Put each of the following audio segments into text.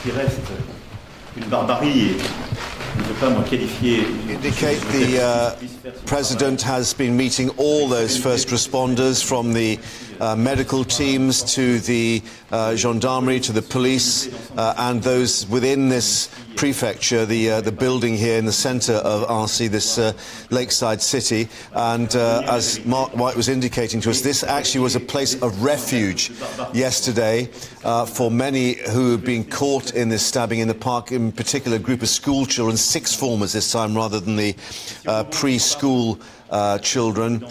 qui reste une barbarie et je ne peux pas me qualifier. Indicate the President has been meeting all those first responders, from the medical teams to the gendarmerie to the police and those within this prefecture, the building here in the centre of Annecy, this lakeside city. And as Mark White was indicating to us, this actually was a place of refuge yesterday for many who had been caught in this stabbing in the park, in particular a group of school children, sixth formers this time rather than the preschool children.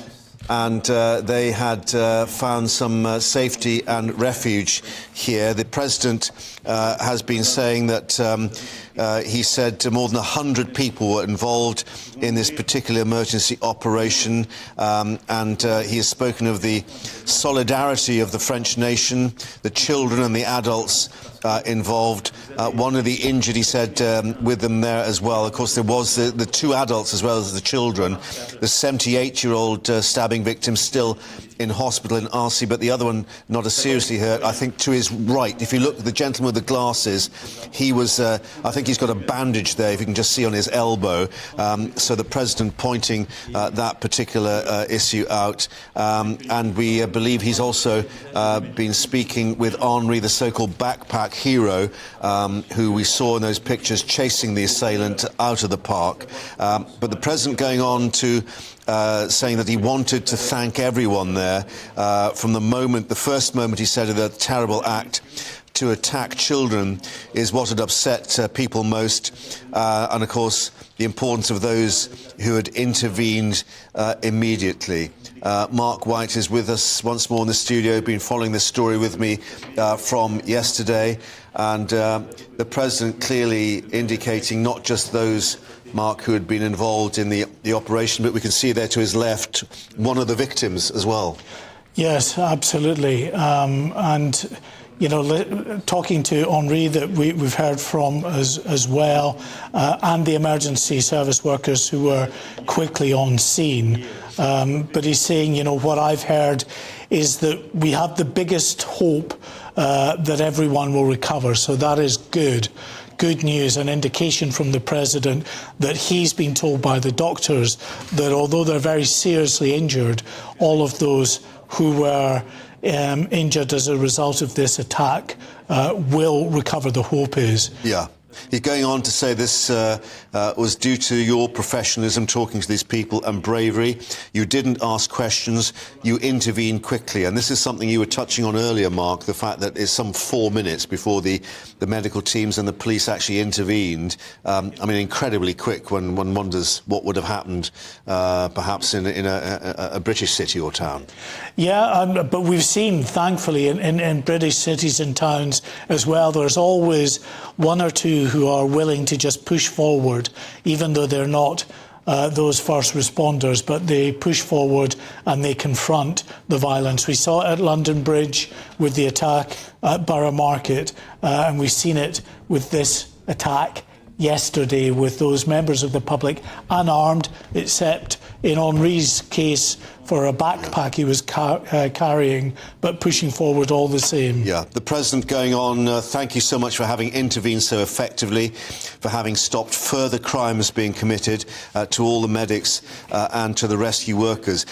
And they had found some safety and refuge here. The President has been saying that he said more than 100 people were involved in this particular emergency operation, and he has spoken of the solidarity of the French nation, the children and the adults involved. One of the injured, he said, with them there as well. Of course, there was the two adults as well as the children. The 78-year-old stabbing victim still in hospital in Annecy, but the other one not as seriously hurt. I think to his right, if you look at the gentleman with the glasses, he was, I think he's got a bandage there, if you can just see on his elbow. So the President pointing that particular issue out. And we believe he's also been speaking with Henri, the so-called backpack hero, who we saw in those pictures chasing the assailant out of the park. But the President going on to saying that he wanted to thank everyone there from the first moment he said of the terrible act. To attack children is what had upset people most, and of course the importance of those who had intervened immediately. Mark White is with us once more in the studio, been following this story with me from yesterday, and the President clearly indicating not just those, Mark, who had been involved in the operation, but we can see there to his left one of the victims as well. Yes, absolutely. And, you know, talking to Henri that we've heard from as well, and the emergency service workers who were quickly on scene. But he's saying, you know, what I've heard is that we have the biggest hope that everyone will recover. So that is good. Good news, an indication from the President that he's been told by the doctors that although they're very seriously injured, all of those who were injured as a result of this attack will recover, the hope is. Yeah. He's going on to say this was due to your professionalism, talking to these people, and bravery. You didn't ask questions, you intervened quickly. And this is something you were touching on earlier, Mark, the fact that it's some 4 minutes before the medical teams and the police actually intervened. I mean, incredibly quick when one wonders what would have happened perhaps in a British city or town. Yeah, but we've seen, thankfully, in British cities and towns as well, there's always one or two who are willing to just push forward, even though they're not those first responders, but they push forward and they confront the violence. We saw it at London Bridge with the attack at Borough Market, and we've seen it with this attack yesterday with those members of the public unarmed, except in Henri's case for a backpack he was carrying, but pushing forward all the same. Yeah, the President going on, thank you so much for having intervened so effectively, for having stopped further crimes being committed, to all the medics and to the rescue workers.